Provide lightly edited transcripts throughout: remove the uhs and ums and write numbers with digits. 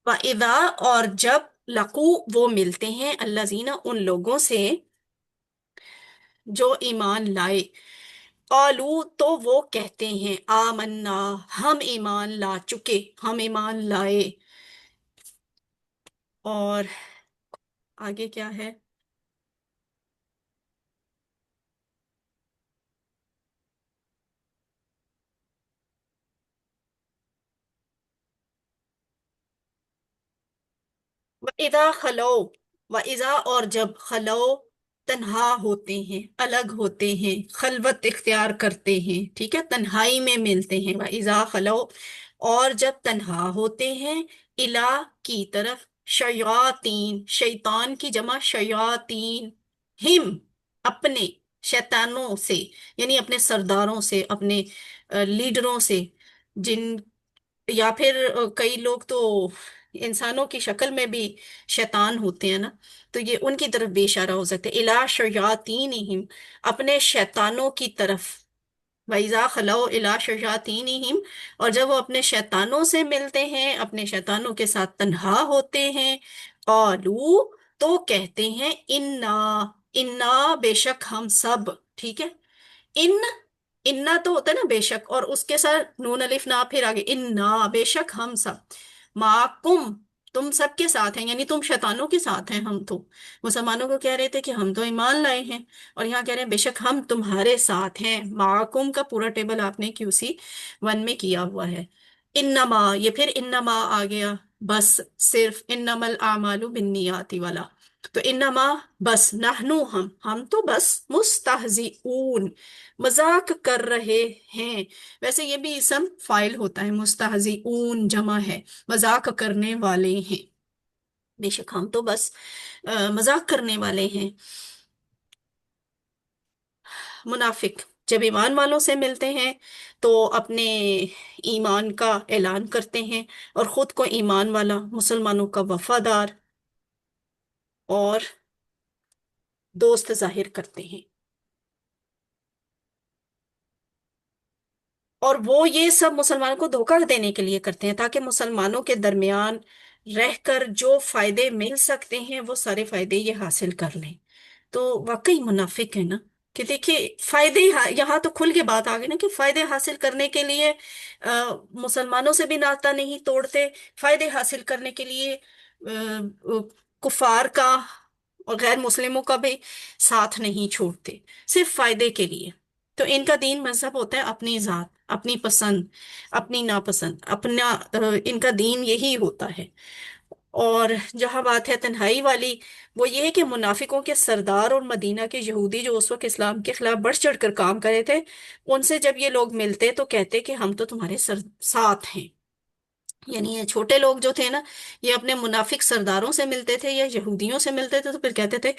वइदा, और जब लकू, वो मिलते हैं, अल्लाजीना, उन लोगों से जो ईमान लाए, आलू, तो वो कहते हैं आमन्ना, हम ईमान ला चुके, हम ईमान लाए। और आगे क्या है? इदा खलो, व इजा, और जब खलो, तन्हा होते हैं, अलग होते हैं, खलवत इख्तियार करते हैं, ठीक है, तन्हाई में मिलते हैं। व इजा खलो, और जब तन्हा होते हैं, इला, की तरफ, शयातीन, शैतान की जमा शयातीन, हिम, अपने, शैतानों से, यानी अपने सरदारों से, अपने लीडरों से, जिन, या फिर कई लोग तो इंसानों की शक्ल में भी शैतान होते हैं ना, तो ये उनकी तरफ भी इशारा हो सकता है, इला शयातीनिहिम, अपने शैतानों की तरफ। वैजा खलाओ इला शयातीनिहिम, और जब वो अपने शैतानों से मिलते हैं, अपने शैतानों के साथ तन्हा होते हैं, औलू, तो कहते हैं इन्ना, इन्ना, बेशक हम सब, ठीक है। इन, इन्ना तो होता है ना बेशक, और उसके साथ नून अलिफ ना, फिर आगे इन्ना, बेशक हम सब, माकुम, तुम सबके साथ हैं, यानी तुम शैतानों के साथ हैं। हम तो मुसलमानों को कह रहे थे कि हम तो ईमान लाए हैं, और यहाँ कह रहे हैं बेशक हम तुम्हारे साथ हैं। माकुम का पूरा टेबल आपने क्यूसी वन में किया हुआ है। इन्नमा, ये फिर इन्नमा आ गया, बस, सिर्फ इन्नमल आमालु बिन्नियाती वाला। तो इन्नमा, बस, नहनु, हम तो बस, मुस्तहजिऊन, मजाक कर रहे हैं। वैसे ये भी इसम फाइल होता है, मुस्तहजिऊन जमा है, मजाक करने वाले हैं। बेशक हम तो बस मजाक करने वाले हैं। मुनाफिक जब ईमान वालों से मिलते हैं तो अपने ईमान का ऐलान करते हैं, और खुद को ईमान वाला, मुसलमानों का वफादार और दोस्त जाहिर करते हैं। और वो ये सब मुसलमानों को धोखा देने के लिए करते हैं, ताकि मुसलमानों के दरमियान रहकर जो फायदे मिल सकते हैं वो सारे फायदे ये हासिल कर लें। तो वाकई मुनाफिक है ना, कि देखिए फायदे, यहाँ तो खुल के बात आ गई ना, कि फायदे हासिल करने के लिए मुसलमानों से भी नाता नहीं तोड़ते, फायदे हासिल करने के लिए कुफार का और गैर मुस्लिमों का भी साथ नहीं छोड़ते, सिर्फ फायदे के लिए। तो इनका दीन मजहब होता है अपनी जात, अपनी पसंद, अपनी नापसंद, अपना इनका दीन यही होता है। और जहां बात है तन्हाई वाली, वो ये है कि मुनाफिकों के सरदार और मदीना के यहूदी जो उस वक्त इस्लाम के खिलाफ बढ़ चढ़ कर काम कर रहे थे, उनसे जब ये लोग मिलते तो कहते कि हम तो तुम्हारे साथ हैं। यानी ये छोटे लोग जो थे ना, ये अपने मुनाफिक सरदारों से मिलते थे या यहूदियों से मिलते थे, तो फिर कहते थे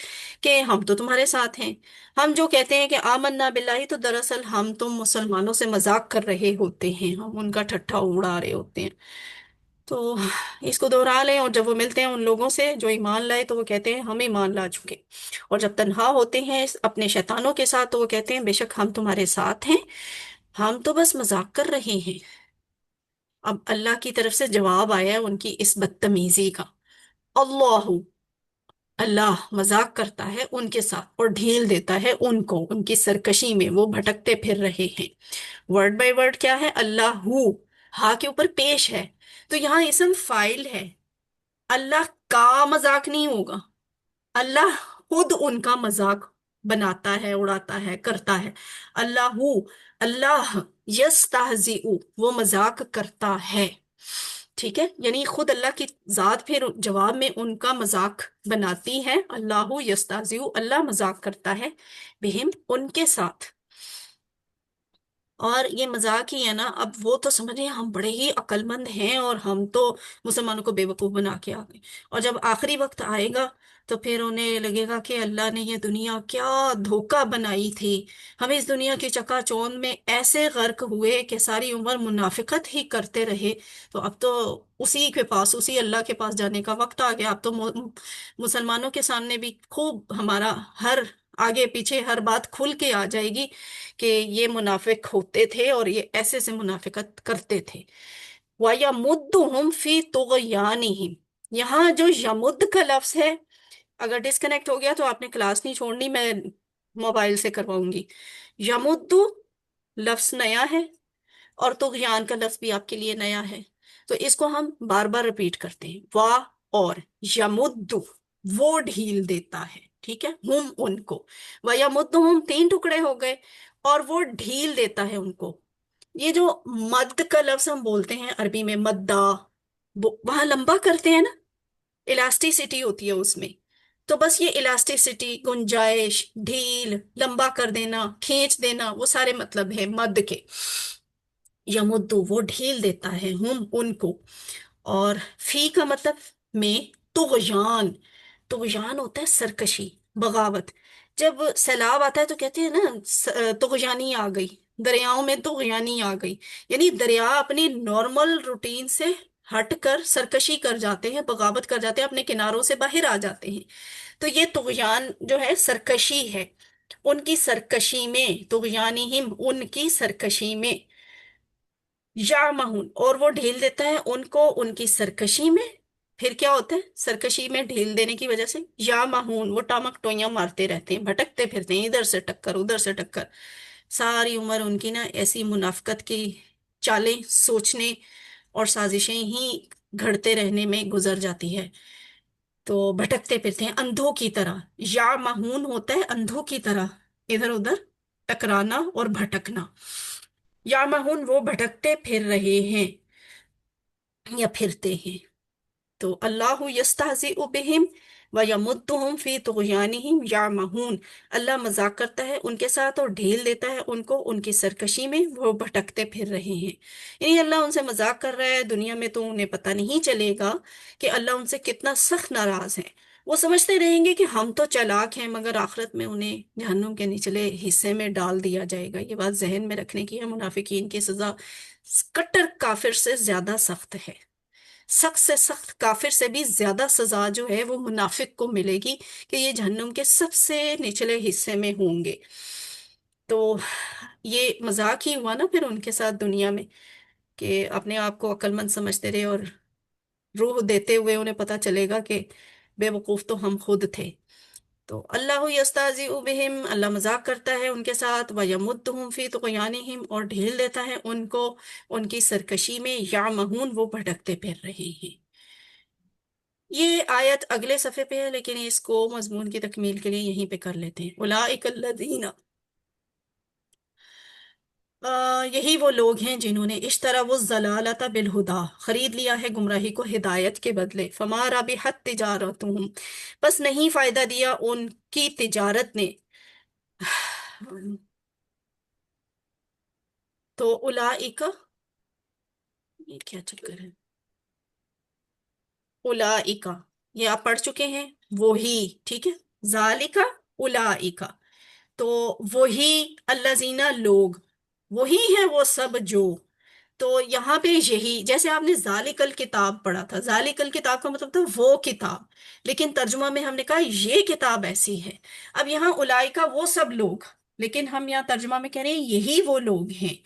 कि हम तो तुम्हारे साथ हैं। हम जो कहते हैं कि आमन्ना बिल्लाही, तो दरअसल हम तो मुसलमानों से मजाक कर रहे होते हैं, हम उनका ठट्ठा उड़ा रहे होते हैं। तो इसको दोहरा लें, और जब वो मिलते हैं उन लोगों से जो ईमान लाए, तो वो कहते हैं हम ईमान ला चुके। और जब तन्हा होते हैं अपने शैतानों के साथ, तो वो कहते हैं बेशक हम तुम्हारे साथ हैं, हम तो बस मजाक कर रहे हैं। अब अल्लाह की तरफ से जवाब आया है उनकी इस बदतमीजी का। अल्लाह, अल्लाह मजाक करता है उनके साथ और ढील देता है उनको उनकी सरकशी में, वो भटकते फिर रहे हैं। वर्ड बाय वर्ड क्या है? अल्लाहू, हा के ऊपर पेश है, तो यहाँ इसम फाइल है। अल्लाह का मजाक नहीं होगा, अल्लाह खुद उनका मजाक बनाता है, उड़ाता है, करता है। अल्लाहू, अल्लाह, यस्तहजिउ, वो मजाक करता है, ठीक है, यानी खुद अल्लाह की जात फिर जवाब में उनका मजाक बनाती है। अल्लाहू यस्ताजिउ, अल्लाह मजाक करता है, बिहिम, उनके साथ। और ये मजाक ही है ना, अब वो तो समझे हम बड़े ही अक्लमंद हैं और हम तो मुसलमानों को बेवकूफ बना के आ गए। और जब आखिरी वक्त आएगा तो फिर उन्हें लगेगा कि अल्लाह ने ये दुनिया क्या धोखा बनाई थी, हम इस दुनिया की चकाचौंध में ऐसे गर्क हुए कि सारी उम्र मुनाफिकत ही करते रहे। तो अब तो उसी के पास, उसी अल्लाह के पास जाने का वक्त आ गया। अब तो मुसलमानों के सामने भी खूब हमारा हर आगे पीछे हर बात खुल के आ जाएगी कि ये मुनाफिक होते थे और ये ऐसे से मुनाफिकत करते थे। वयमुद्दुहुम फी तुग़यानिहिम। यहाँ जो यमुद्द का लफ्ज है, अगर डिस्कनेक्ट हो गया तो आपने क्लास नहीं छोड़नी, मैं मोबाइल से करवाऊंगी। यमुद्दु लफ्ज नया है, और तुग़यान का लफ्ज भी आपके लिए नया है। तो इसको हम बार बार रिपीट करते हैं, वाह। और यमुद्दु, वो ढील देता है, ठीक है, हुम उनको। वह यमुद्दु, हम तीन टुकड़े हो गए, और वो ढील देता है उनको। ये जो मद का लफ्ज हम बोलते हैं अरबी में, मद्दा, वहां लंबा करते हैं ना, इलास्टिसिटी होती है उसमें। तो बस ये इलास्टिसिटी, गुंजाइश, ढील, लंबा कर देना, खींच देना, वो सारे मतलब है मद के। यमुद्दु, वो ढील देता है, हम उनको। और फी का मतलब में, तुग़यान। तुग़यान होता है सरकशी, बगावत। जब सैलाब आता है तो कहते हैं ना, तुग़यानी आ गई, दरियाओं में तुग़यानी आ गई। यानी दरिया अपनी नॉर्मल रूटीन से हट कर सरकशी कर जाते हैं, बगावत कर जाते हैं, अपने किनारों से बाहर आ जाते हैं। तो ये तुग़यान जो है सरकशी है। उनकी सरकशी में, तुग़यानिहिम, उनकी सरकशी में, यामहून, और वो ढील देता है उनको उनकी सरकशी में। फिर क्या होता है, सरकशी में ढील देने की वजह से यामहून, वो टामक टोइयां मारते रहते हैं, भटकते फिरते हैं, इधर से टक्कर उधर से टक्कर। सारी उम्र उनकी ना ऐसी मुनाफकत की चालें सोचने और साजिशें ही घड़ते रहने में गुजर जाती है। तो भटकते फिरते हैं अंधों की तरह। यामहून होता है अंधों की तरह, इधर उधर टकराना और भटकना। यामहून, वो भटकते फिर रहे हैं या फिरते हैं। तो अल्लाह यस्तहज़िउ बिहिम व यमुद्दुहुम फी तुग़यानिहिम यामहून। अल्लाह मजाक करता है उनके साथ और ढील देता है उनको उनकी सरकशी में, वो भटकते फिर रहे हैं। यानी अल्लाह उनसे मजाक कर रहा है दुनिया में, तो उन्हें पता नहीं चलेगा कि अल्लाह उनसे कितना सख्त नाराज है। वो समझते रहेंगे कि हम तो चालाक हैं, मगर आखिरत में उन्हें जहन्नुम के निचले हिस्से में डाल दिया जाएगा। ये बात जहन में रखने की है, मुनाफिकीन की सजा कट्टर काफिर से ज्यादा सख्त है। सख्त से सख्त काफिर से भी ज्यादा सजा जो है वो मुनाफिक को मिलेगी, कि ये जहन्नुम के सबसे निचले हिस्से में होंगे। तो ये मजाक ही हुआ ना फिर उनके साथ दुनिया में, कि अपने आप को अक्लमंद समझते रहे, और रूह देते हुए उन्हें पता चलेगा कि बेवकूफ तो हम खुद थे। तो अल्लाह यस्ताज़िउ बिहिम, अल्लाह मजाक करता है उनके साथ, व यमुद्दुहुम फी तुग़यानिहिम, और ढील देता है उनको उनकी सरकशी में, यामहून, वो भटकते फिर रहे हैं। ये आयत अगले सफे पे है, लेकिन इसको मजमून की तकमील के लिए यहीं पे कर लेते हैं। उलाइक अल्लज़ीना, यही वो लोग हैं जिन्होंने इश्तरा वो जलालता बिलहुदा, खरीद लिया है गुमराही को हिदायत के बदले। फमा रबिहत तिजारतुहुम, बस नहीं फायदा दिया उनकी तिजारत ने। तो उलाइका, ये क्या चक्कर है, उलाइका, ये आप पढ़ चुके हैं, वो ही, ठीक है। जालिका, उलाइका, तो वही, अल्लाजीना, लोग, वही है वो सब जो। तो यहाँ पे यही, जैसे आपने जालिकल किताब पढ़ा था, जालिकल किताब का मतलब था वो किताब, लेकिन तर्जुमा में हमने कहा ये किताब ऐसी है। अब यहाँ उलाइका वो सब लोग, लेकिन हम यहाँ तर्जुमा में कह रहे हैं यही वो लोग हैं।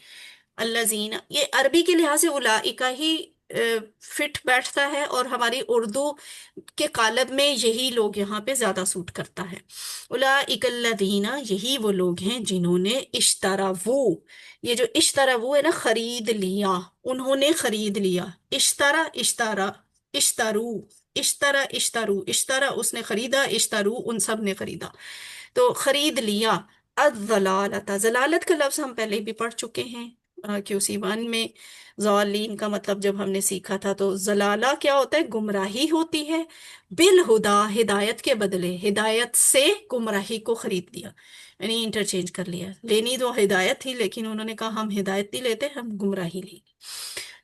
अल्लाजीना, ये अरबी के लिहाज से उलाइका ही फिट बैठता है, और हमारी उर्दू के कालब में यही लोग यहाँ पे ज्यादा सूट करता है। उलाइकल्लज़ीना, यही वो लोग हैं जिन्होंने इश्तरावू, ये जो इश्तरावू है ना, खरीद लिया, उन्होंने खरीद लिया। इश्तरा, इश्तरा, इश्तरू, इश्तरा, इश्तरू, इश्तरा उसने खरीदा, इश्तरू उन सब ने खरीदा। तो खरीद लिया। अज़लालत, जलालत का लफ्ज हम पहले भी पढ़ चुके हैं क्यूसी वन में। ज़ालिन का मतलब जब हमने सीखा था, तो जलाला क्या होता है, गुमराही होती है। बिल हुदा, हिदायत के बदले, हिदायत से गुमराही को खरीद लिया, यानी इंटरचेंज कर लिया। लेनी तो हिदायत थी, लेकिन उन्होंने कहा हम हिदायत नहीं लेते, हम गुमराही लेंगे।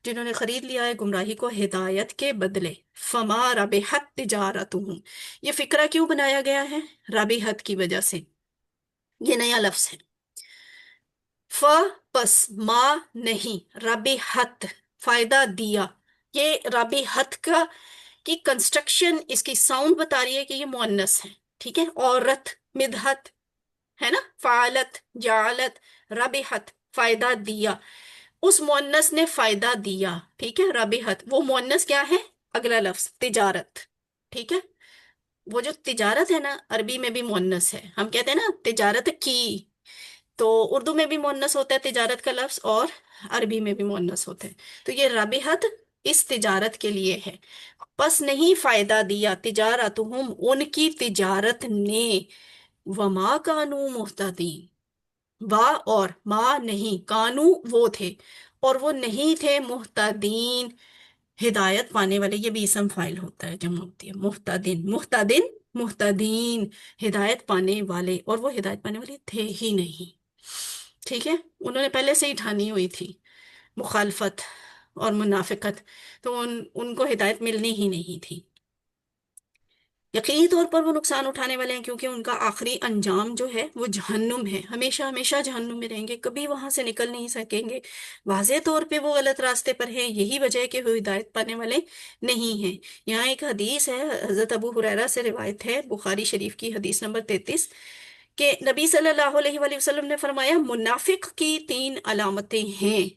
जिन्होंने खरीद लिया है गुमराही को हिदायत के बदले। फमा रबिहत तिजारतुहुम, ये फिक्रा क्यों बनाया गया है, रबिहत की वजह से, ये नया लफ्ज है। फ पस, मा नहीं, रबिहत, फायदा दिया। ये रबिहत का की कंस्ट्रक्शन, इसकी साउंड बता रही है कि ये मुअन्नस है, ठीक है। औरत, मिदहत, है ना, फालत, जालत, रबिहत, फायदा दिया। उस मुअन्नस ने फायदा दिया, ठीक है, रबिहत, वो मुअन्नस क्या है, अगला लफ्ज तिजारत, ठीक है। वो जो तिजारत है ना, अरबी में भी मुअन्नस है, हम कहते हैं ना तिजारत की, तो उर्दू में भी मुअन्नस होता है तिजारत का लफ्ज, और अरबी में भी मुअन्नस होता है। तो ये रबिहत इस तिजारत के लिए है। बस नहीं फायदा दिया, तिजारतुहुम, उनकी तिजारत ने, वमा कानू मुहतदीन, वा और मा नहीं, कानू वो थे, और वो नहीं थे, मुहतदीन हिदायत पाने वाले, ये भी इसम फाइल होता है, जमा होती है, मुहतदिन, मुहतदिन, मुहतदीन हिदायत पाने वाले, और वो हिदायत पाने वाले थे ही नहीं, ठीक है। उन्होंने पहले से ही ठानी हुई थी मुखालफत और मुनाफिकत, तो उनको हिदायत मिलनी ही नहीं थी। यकीनी तौर पर वो नुकसान उठाने वाले हैं, क्योंकि उनका आखिरी अंजाम जो है वो जहन्नुम है, हमेशा हमेशा जहन्नुम में रहेंगे, कभी वहां से निकल नहीं सकेंगे। वाज़े तौर पे वो गलत रास्ते पर हैं, यही वजह है कि वो हिदायत पाने वाले नहीं हैं। यहाँ एक हदीस है, हजरत अबू हुरैरा से रिवायत है, बुखारी शरीफ की हदीस नंबर 33, कि नबी सल्लल्लाहु अलैहि वसल्लम ने फरमाया, मुनाफिक की 3 अलामतें हैं।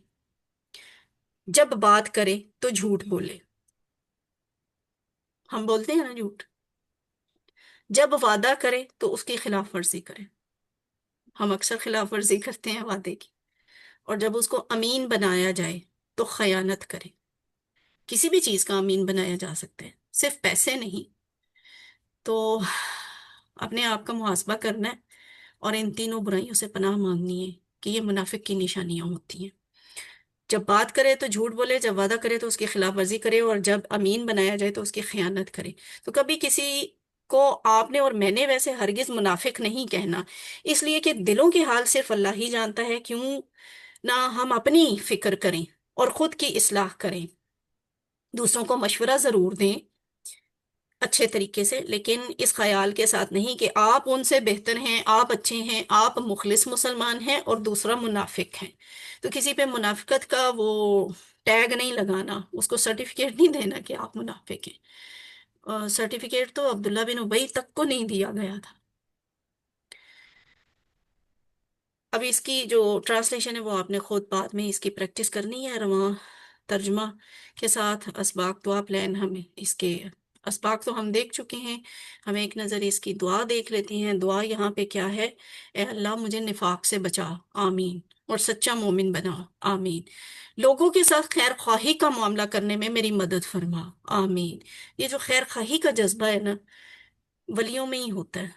जब बात करे तो झूठ बोले, हम बोलते हैं ना झूठ। जब वादा करे तो उसकी खिलाफ वर्जी करे, हम अक्सर खिलाफ वर्जी करते हैं वादे की। और जब उसको अमीन बनाया जाए तो खयानत करे। किसी भी चीज का अमीन बनाया जा सकता है, सिर्फ पैसे नहीं। तो अपने आप का मुहासबा करना है, और इन तीनों बुराइयों से पनाह मांगनी है, कि ये मुनाफिक की निशानियां होती हैं। जब बात करे तो झूठ बोले, जब वादा करे तो उसकी खिलाफ वर्जी करे, और जब अमीन बनाया जाए तो उसकी खयानत करे। तो कभी किसी को आपने और मैंने वैसे हरगिज मुनाफिक नहीं कहना, इसलिए कि दिलों के हाल सिर्फ अल्लाह ही जानता है। क्यों ना हम अपनी फिक्र करें और खुद की इस्लाह करें, दूसरों को मशवरा जरूर दें अच्छे तरीके से, लेकिन इस ख्याल के साथ नहीं कि आप उनसे बेहतर हैं, आप अच्छे हैं, आप मुखलिस मुसलमान हैं और दूसरा मुनाफिक है। तो किसी पे मुनाफिकत का वो टैग नहीं लगाना, उसको सर्टिफिकेट नहीं देना कि आप मुनाफिक हैं। सर्टिफिकेट तो अब्दुल्ला बिन उबई तक को नहीं दिया गया था। अब इसकी जो ट्रांसलेशन है वो आपने खुद बाद में इसकी प्रैक्टिस करनी है, रवां तर्जुमा के साथ। अस्बाक दुआ प्लान, हम इसके अस्बाक तो हम देख चुके हैं, हमें एक नज़र इसकी दुआ देख लेती हैं। दुआ यहाँ पे क्या है, ए अल्लाह मुझे निफाक से बचा, आमीन, और सच्चा मोमिन बना, आमीन। लोगों के साथ खैर ख्वाही का मामला करने में मेरी मदद फरमा, आमीन। ये जो खैर ख्वाही का जज्बा है ना, वलियों में ही होता है,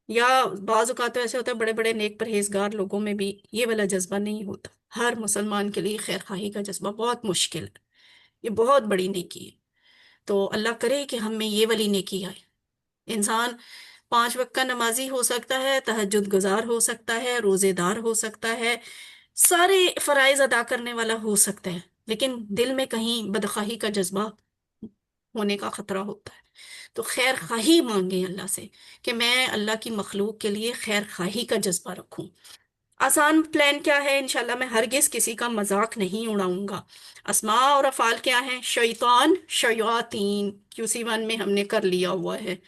या बाज औक़ात तो ऐसे होता है बड़े बड़े नेक परहेजगार लोगों में भी ये वाला जज्बा नहीं होता। हर मुसलमान के लिए खैर खाही का जज्बा बहुत मुश्किल है, ये बहुत बड़ी नेकी है। तो अल्लाह करे कि हम में ये वाली नेकी आए। इंसान 5 वक्त का नमाजी हो सकता है, तहज्जुद गुजार हो सकता है, रोजेदार हो सकता है, सारे फराइज अदा करने वाला हो सकता है, लेकिन दिल में कहीं बदखाही का जज्बा होने का खतरा होता है। तो खैर खाही मांगे अल्लाह से, कि मैं अल्लाह की मखलूक के लिए खैर खाही का जज्बा रखूं। आसान प्लान क्या है, इंशाल्लाह मैं हरगिज किसी का मजाक नहीं उड़ाऊंगा। अस्मा और अफाल क्या है, शैतान, शयातीन, QC1 में हमने कर लिया हुआ है।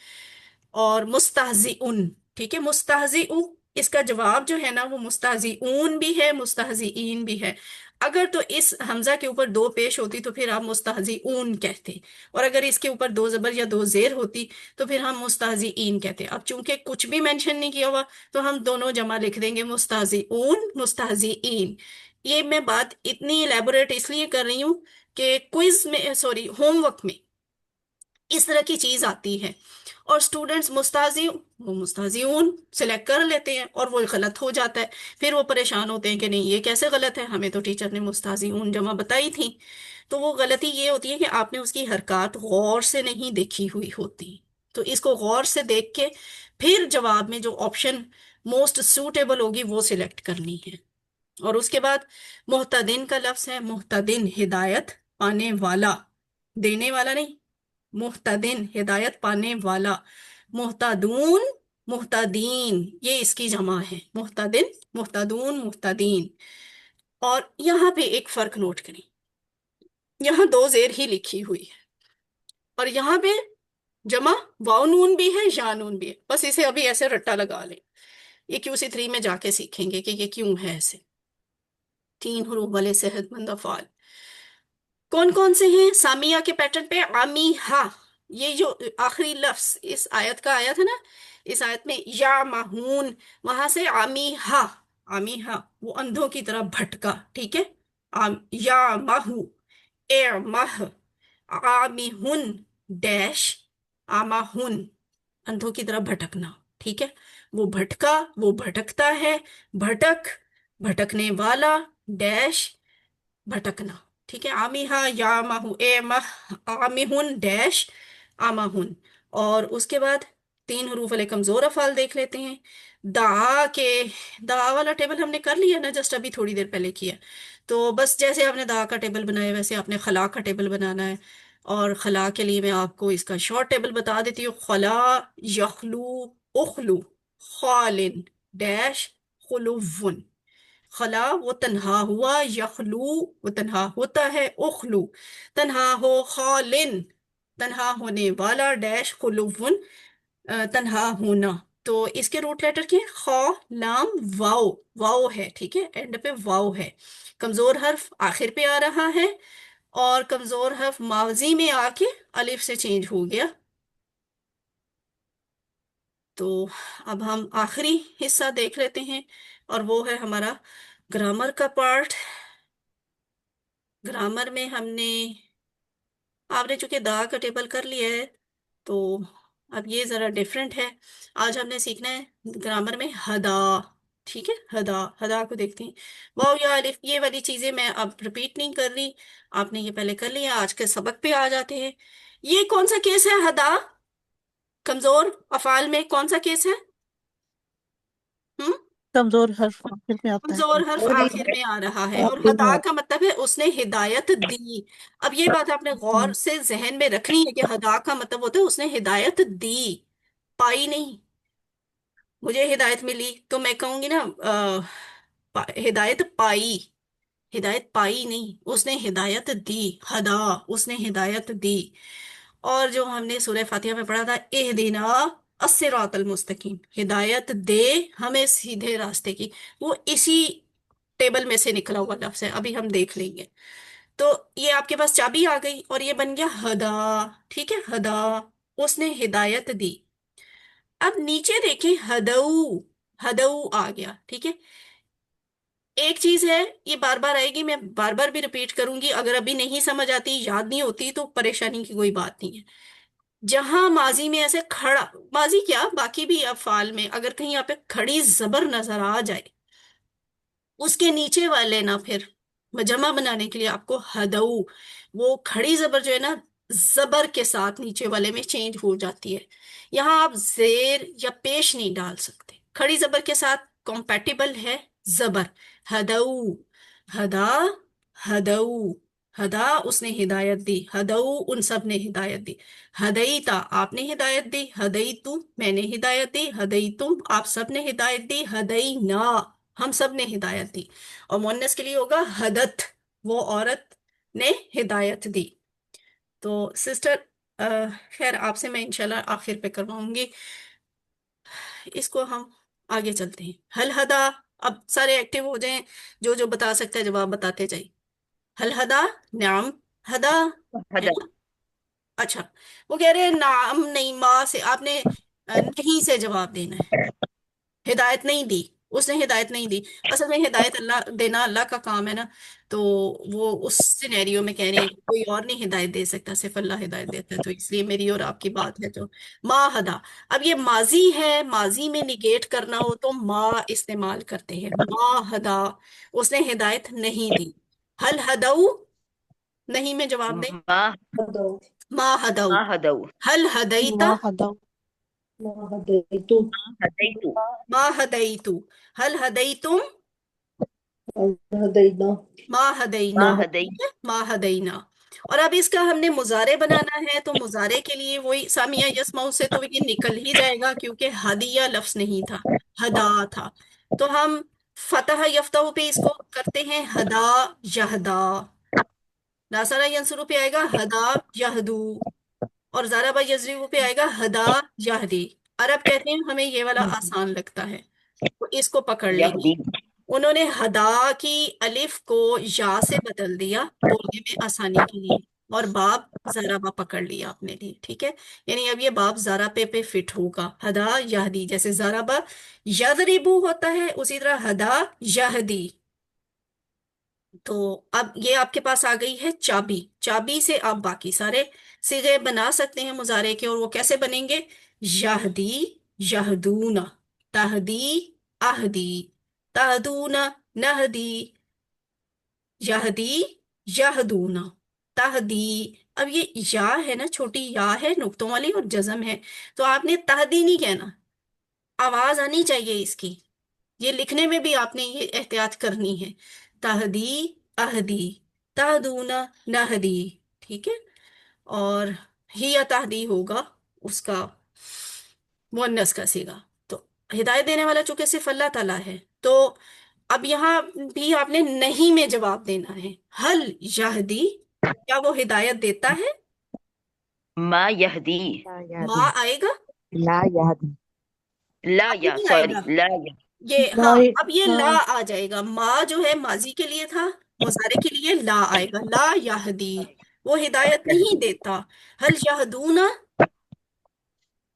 और मुस्तहजिउन, ठीक है, मुस्तहजिउ, इसका जवाब जो है ना वो मुस्तहजिऊन भी है, मुस्तहजिईन भी है। अगर तो इस हमजा के ऊपर दो पेश होती तो फिर आप मुस्तहजिऊन कहते, और अगर इसके ऊपर दो जबर या दो जेर होती तो फिर हम मुस्तहजिईन कहते। अब चूंकि कुछ भी मेंशन नहीं किया हुआ, तो हम दोनों जमा लिख देंगे, मुस्तहजिऊन, मुस्तहजिईन। ये मैं बात इतनी इलेबोरेट इसलिए कर रही हूँ कि क्विज में, सॉरी, होमवर्क में इस तरह की चीज आती है, और स्टूडेंट्स मुस्ताजी, वो मुस्ताजीऊन सिलेक्ट कर लेते हैं और वो गलत हो जाता है। फिर वो परेशान होते हैं कि नहीं ये कैसे गलत है, हमें तो टीचर ने मुस्ताजीऊन जमा बताई थी। तो वो गलती ये होती है कि आपने उसकी हरकत गौर से नहीं देखी हुई होती। तो इसको गौर से देख के फिर जवाब में जो ऑप्शन मोस्ट सूटेबल होगी वो सिलेक्ट करनी है। और उसके बाद मुहतदिन का लफ्ज है, मुहतदिन हिदायत पाने वाला, देने वाला नहीं, मुहतदिन हिदायत पाने वाला। मुहतदून, मुहतदीन, ये इसकी जमा है, मुहतदिन, मुहतदून, मुहतदीन। और यहाँ पे एक फर्क नोट करें, यहाँ दो जेर ही लिखी हुई है, और यहाँ पे जमा वाव नून भी है, या नून भी है। बस इसे अभी ऐसे रट्टा लगा लें, ये QC3 में जाके सीखेंगे कि ये क्यों है ऐसे। तीन हरूफ वाले सेहतमंद अफआल कौन कौन से हैं? सामिया के पैटर्न पे आमीहा, ये जो आखिरी लफ्ज इस आयत का आया था ना, इस आयत में या माहून, वहां से आमीहा, आमीहा वो अंधों की तरह भटका, ठीक है। या माहू, ए माह, आमिहुन डैश, आमाहुन अंधों की तरह भटकना, ठीक है। वो भटका, वो भटकता है, भटक, भटकने वाला, डैश, भटकना, ठीक है। आमिहा या माहू ए मह, आमिहुन डैश, आमाहुन। और उसके बाद तीन हरूफ वाले कमजोर अफाल देख लेते हैं। दा के, दा वाला टेबल हमने कर लिया ना, जस्ट अभी थोड़ी देर पहले किया। तो बस जैसे आपने दा का टेबल बनाया वैसे आपने खला का टेबल बनाना है। और खला के लिए मैं आपको इसका शॉर्ट टेबल बता देती हूँ। खला, यखलू, उखलू, खालिन डैश, खुलुवन। खला वो तन्हा हुआ, यखलू वो तन्हा होता है, उखलू तन्हा हो, खालिन तन्हा होने वाला, डैश, खुलुवन तन्हा होना। तो इसके रूट लेटर क्या है? खा, लाम, वाओ, वाओ है, ठीक है, एंड पे वाओ है। कमजोर हर्फ आखिर पे आ रहा है, और कमजोर हर्फ माजी में आके अलिफ से चेंज हो गया। तो अब हम आखिरी हिस्सा देख लेते हैं, और वो है हमारा ग्रामर का पार्ट। ग्रामर में हमने, आपने चूंकि दा का टेबल कर लिया है, तो अब ये जरा डिफरेंट है। आज हमने सीखना है ग्रामर में हदा, ठीक है। हदा, हदा को देखते हैं। वाओ या अलिफ, ये वाली चीजें मैं अब रिपीट नहीं कर रही, आपने ये पहले कर लिया। आज के सबक पे आ जाते हैं। ये कौन सा केस है? हदा कमजोर अफाल में कौन सा केस है? हम्म, कमजोर हर्फ आखिर में आता है। कमजोर हर्फ और आखिर में आ रहा है, और आखिर में हदा आता का मतलब है उसने हिदायत दी। अब ये बात आपने है। गौर से जहन में रखनी है कि हदा का मतलब होता है उसने हिदायत दी, पाई नहीं। मुझे हिदायत मिली तो मैं कहूंगी ना हिदायत पाई, हिदायत पाई नहीं, उसने हिदायत दी। हदा, उसने हिदायत दी। और जो हमने सूरह फातिहा में पढ़ा था, इहदिना अस्सिरातल मुस्तकीम, हिदायत दे हमें सीधे रास्ते की, वो इसी टेबल में से निकला हुआ लफ्ज है, अभी हम देख लेंगे। तो ये आपके पास चाबी आ गई और ये बन गया हदा, ठीक है। हदा, उसने हिदायत दी। अब नीचे देखें, हदऊ, हदऊ आ गया, ठीक है। एक चीज है, ये बार बार आएगी, मैं बार बार भी रिपीट करूंगी, अगर अभी नहीं समझ आती, याद नहीं होती, तो परेशानी की कोई बात नहीं है। जहां माजी में ऐसे खड़ा, माजी क्या बाकी भी अफाल में अगर कहीं यहाँ पे खड़ी जबर नजर आ जाए, उसके नीचे वाले ना फिर जमा बनाने के लिए आपको हदऊ, वो खड़ी जबर जो है ना, जबर के साथ नीचे वाले में चेंज हो जाती है। यहाँ आप जेर या पेश नहीं डाल सकते, खड़ी जबर के साथ कॉम्पेटिबल है जबर। हदऊ, हदा, हदऊ, हदा उसने हिदायत दी, हदऊ उन सब ने हिदायत दी। हदईता आपने हिदायत दी, हदई तू मैंने हिदायत दी, हदई तुम आप सब ने हिदायत दी, हदई ना हम सब ने हिदायत दी। और मुअन्नस के लिए होगा हदत, वो औरत ने हिदायत दी। तो सिस्टर, खैर आपसे मैं इंशाल्लाह आखिर पे करवाऊंगी। इसको हम आगे चलते हैं। हल हदा, अब सारे एक्टिव हो जाएं, जो जो बता सकते हैं जवाब बताते जाइए। हल हदा, नाम, हदा है हदा। ना। अच्छा, वो कह रहे हैं नाम नहीं, माँ से आपने नहीं से जवाब देना है। हिदायत नहीं दी, उसने हिदायत नहीं दी। असल में हिदायत अल्लाह देना अल्लाह का काम है ना। तो वो उस सिनेरियो में कह रहे हैं कि कोई और नहीं हिदायत दे सकता, सिर्फ अल्लाह हिदायत देता है, तो इसलिए मेरी और आपकी बात है। तो मा हदा, अब ये माजी है, माजी में निगेट करना हो तो मा इस्तेमाल करते हैं। मा हदा, उसने हिदायत नहीं दी। हल हदऊ, नहीं में जवाब दे। माँ हदौ मा हदऊ। माँ हदऊ। हल हदईता, मा हदौ मा हदैतु हदैतु। मा हदईतु। हल हदईतुम, हदैना मा हदैना, मा माँ हदै। ठीक है, मा हदैना। और अब इसका हमने मुजारे बनाना है, तो मुजारे के लिए वही सामिया यसमाउ से तो ये निकल ही जाएगा, क्योंकि हदिया लफ्ज नहीं था, हदा था। तो हम फतह यफ्तहु पे इसको करते हैं हदा, यहदा। नासरा यंसुरु पे आएगा हदा, यहदू। और ज़ाराबा यजरिबु पे आएगा हदा, यहदी। अरब कहते हैं हमें ये वाला आसान लगता है, तो इसको पकड़ यहदी। लेंगे। انہوں نے ہدا کی الف کو یا سے بدل دیا بولنے میں آسانی کے لیے، اور باب ضربہ پکڑ لیا اپنے لیے، ٹھیک ہے؟ یعنی اب یہ باب ضربے پہ فٹ ہوگا، ہدا یہدی، جیسے ضربہ یضربو ہوتا ہے اسی طرح ہدا یہدی۔ تو اب یہ آپ کے پاس آ گئی ہے چابی، چابی سے آپ باقی سارے صیغے بنا سکتے ہیں مضارع کے، اور وہ کیسے بنیں گے؟ یہدی، یہدون، تہدی، اہدی، تہدون، نہدی، یہدی، یہدون، تہدی۔ اب یہ یا ہے نا، چھوٹی یا ہے نقطوں والی اور جزم ہے، تو آپ نے تہدی نہیں کہنا، آواز آنی چاہیے اس کی، یہ لکھنے میں بھی آپ نے یہ احتیاط کرنی ہے، تہدی، اہدی، تہدون، نہدی، ٹھیک ہے؟ اور ہی یا تہدی ہوگا اس کا مؤنث کا صیغہ۔ تو ہدایت دینے والا چونکہ صرف اللہ تعالیٰ ہے، تو اب یہاں بھی آپ نے نہیں میں جواب دینا ہے، حل یہدی، کیا وہ ہدایت دیتا ہے؟ ما یہدی، لا ماں يهدي. آئے گا؟ لا يهدي. لا ابھی یا نہیں آئے سوری گا، لا یا یہ لا ہاں، اب یہ لا لا آ جائے گا، ما جو ہے ماضی کے لیے تھا، مضارع کے لیے لا آئے گا، لا یہدی، وہ ہدایت نہیں دیتا، حل یہدون،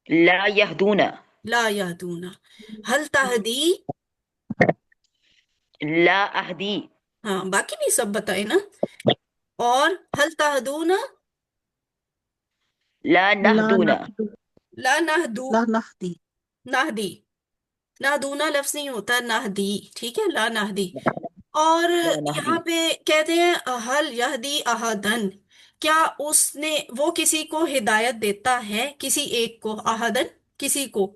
لا یہدون، لا یہدون، حل تہدی، لا اہدی، ہاں باقی بھی سب بتائے نا، اور حل تہدون، لا لا نہدون، نحدو لا نہدو، لا نحدی نہدی، نہدونا لفظ نہیں ہوتا، نہدی، ٹھیک ہے، لا نہدی۔ اور لا نہدی، یہاں پہ کہتے ہیں حل یہدی احدن، کیا اس نے، وہ کسی کو ہدایت دیتا ہے، کسی ایک کو، احدن، کسی کو،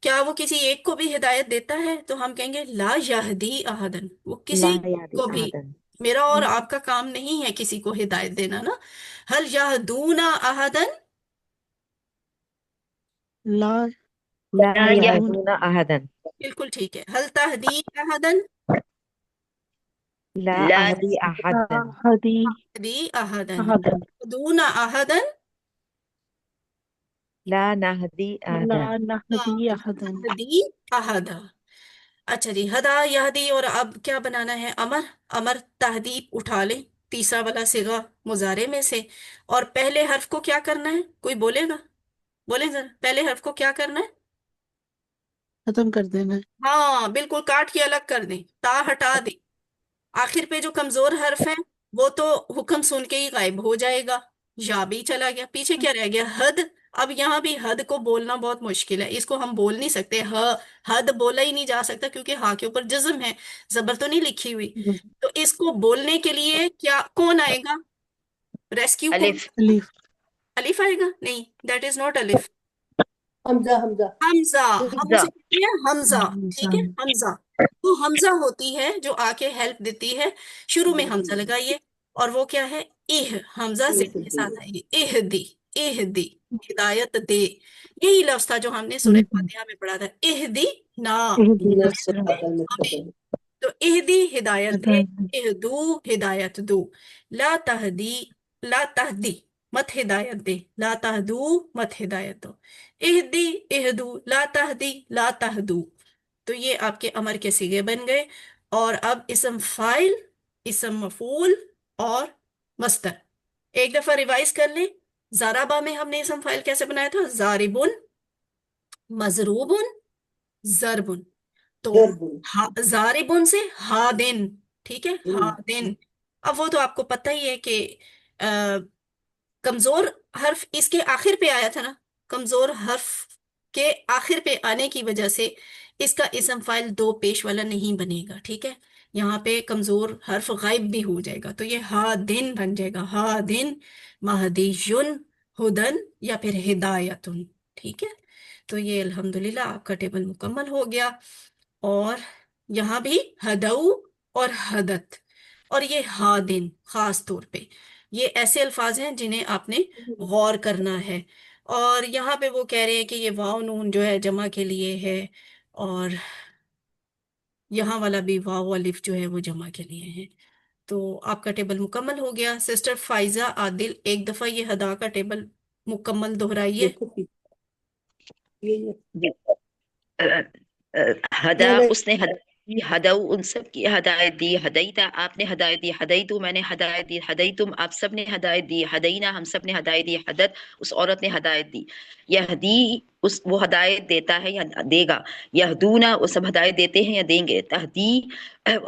کیا وہ کسی ایک کو بھی ہدایت دیتا ہے؟ تو ہم کہیں گے لا یہدی احدن، وہ لا کسی يهدي کو بھی، أحدا. میرا اور آپ کا کام نہیں ہے کسی کو ہدایت دینا نا، حل یہدون احدن، لا لا لا یہ يهدون يهدون أحدا. بالکل ٹھیک ہے، حل تہدی احدن، لا لا أهدي أحدا. هدي تہدی احدن، أحدا دون احدن، لا نهدي أحدا. لا نهدي أحدا تہدی احدا۔ اچھا جی، ہدا یہدی، اور اب کیا بنانا ہے؟ امر، امر تہدید اٹھا لیں، تیسرا والا صیغہ مضارع میں سے، اور پہلے حرف کو کیا کرنا ہے؟ کوئی بولے گا؟ بولیں ذرا، پہلے حرف کو کیا کرنا ہے؟ ختم کر دینا ہے ہاں بالکل، کاٹ کے الگ کر دیں، تا ہٹا دیں، آخر پہ جو کمزور حرف ہے وہ تو حکم سن کے ہی غائب ہو جائے گا، یا بھی چلا گیا، پیچھے کیا رہ گیا؟ حد۔ اب یہاں بھی حد کو بولنا بہت مشکل ہے، اس کو ہم بول نہیں سکتے، حد بولا ہی نہیں جا سکتا کیونکہ ہاں کے اوپر جزم ہے، زبر تو نہیں لکھی ہوئی، تو اس کو بولنے کے لیے کیا، کون آئے گا؟ ریسکیو کون؟ الف، ألف الف آئے گا؟ نہیں، دیٹ از ناٹ الف، حمزة حمزة حمزہ، ہم حمزہ، اسے کہتے ہیں حمزہ، ٹھیک ہے، همزة حمزہ، وہ حمزہ ہوتی ہے جو آ کے ہیلپ دیتی ہے، شروع میں حمزہ لگائیے، اور وہ کیا ہے؟ حمزہ سے کے ساتھ آئے گی، اہدی، اہدی، ہدایت دے، یہی لفظ تھا جو ہم نے سورہ فاتحہ میں پڑھا تھا، اہدی نا، اهدنا اهدنا الصراط الصراط المستقيم. تو اہدی ہدایت دے، المستقيم اہدو ہدایت دو، لا تہدی، لا تہدی مت ہدایت دے، لا تہدو مت ہدایت دو، اہدی، اہدو، لا تہدی، لا تہدو۔ تو یہ آپ کے امر کے صیغے بن گئے، اور اب اسم فاعل، اسم مفعول اور مصدر ایک دفعہ ریوائز کر لیں۔ ضربہ میں ہم نے اسم فاعل کیسے بنایا تھا؟ ضاربن، مضروبن، ضربن، تو ضرب. زاربن سے ہادن، ٹھیک ہے، ہادن۔ اب وہ تو آپ کو پتہ ہی ہے کہ کمزور حرف اس کے آخر پہ آیا تھا نا، کمزور حرف کے آخر پہ آنے کی وجہ سے اس کا اسم فاعل دو پیش والا نہیں بنے گا، ٹھیک ہے؟ یہاں پہ کمزور حرف غائب بھی ہو جائے گا، تو یہ ہادن بن جائے گا، ہادن، مہدیون، ہدن، یا پھر ہدایتن، ٹھیک ہے؟ تو یہ الحمدللہ آپ کا ٹیبل مکمل ہو گیا، اور یہاں بھی ہدو اور ہدت، اور یہ ہادن خاص طور پہ، یہ ایسے الفاظ ہیں جنہیں آپ نے غور کرنا ہے، اور یہاں پہ وہ کہہ رہے ہیں کہ یہ واو نون جو ہے جمع کے لیے ہے، اور یہاں والا بھی واو الف جو ہے وہ جمع کے لیے ہے۔ تو آپ کا ٹیبل مکمل ہو گیا۔ سسٹر فائزہ عادل ایک دفعہ یہ ہدا کا ٹیبل مکمل دہرائیے۔ دیکھو یہ جی، ہدا، یہ اس نے ہدا ہدو ان سب کی ہدایت دی، ہدیتا آپ نے ہدایت دی، ہدیتو میں نے ہدایت دی، ہدیتم آپ سب نے ہدایت دی، ہدینا ہم سب نے ہدایت دی، ہدت اس عورت نے ہدایت دی، یہدی اس وہ ہدایت دیتا ہے یا دے گا، یہدونا وہ سب ہدایت دیتے ہیں یا دیں گے، تہدی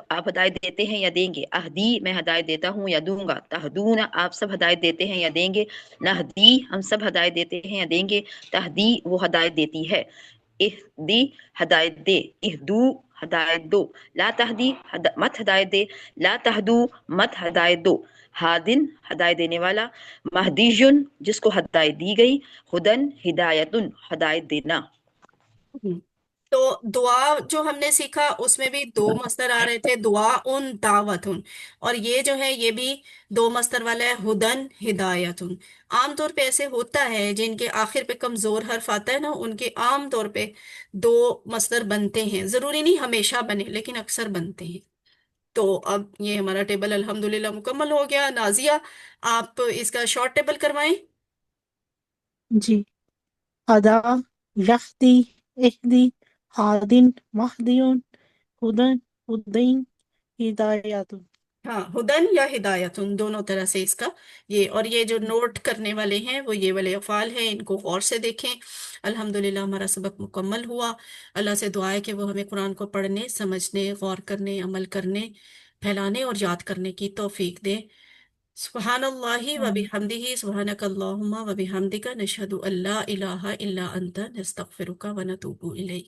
آپ ہدایت دیتے ہیں یا دیں گے، اہدی میں ہدایت دیتا ہوں یا دوں گا، تہدونا آپ سب ہدایت دیتے ہیں یا دیں گے، نہدی ہم سب ہدایت دیتے ہیں یا دیں گے، تہدی وہ ہدایت دیتی ہے، اہدی ہدایت دے، اہدو ہدایت دو، لا تہدی مت ہدایت دے، لا تہدو مت ہدایت دو، ہادن ہدایت دینے والا، مہدیجن جس کو ہدایت دی گئی، ہدن ہدایتن ہدایت دینا۔ ہوں۔ تو دعا جو ہم نے سیکھا اس میں بھی دو مصدر آ رہے تھے، دعا ان دعوت ان، اور یہ جو ہے یہ بھی دو مصدر والا ہے، ہدن ہدایت ان۔ عام طور پہ ایسے ہوتا ہے جن کے آخر پہ کمزور حرف آتا ہے نا، ان کے عام طور پہ دو مصدر بنتے ہیں، ضروری نہیں ہمیشہ بنے لیکن اکثر بنتے ہیں۔ تو اب یہ ہمارا ٹیبل الحمدللہ مکمل ہو گیا۔ نازیہ آپ اس کا شارٹ ٹیبل کروائیں۔ جی، ہدا، یہدی، اہدی، ہادن، مہدیون، ہدن، ہدین، ہدایات۔ ہاں، ہدن یا ہدایتن دونوں طرح سے اس کا یہ، اور یہ جو نوٹ کرنے والے ہیں وہ یہ والے افعال ہیں، ان کو غور سے دیکھیں۔ الحمدللہ ہمارا سبق مکمل ہوا۔ اللہ سے دعا ہے کہ وہ ہمیں قرآن کو پڑھنے، سمجھنے، غور کرنے، عمل کرنے، پھیلانے اور یاد کرنے کی توفیق دے۔ سبحان اللہ و آمین۔ بحمدہ، سبحانک اللہم و بحمدک، نشہد ان لا الہ الا انت، نستغفرک و نتوب الیک۔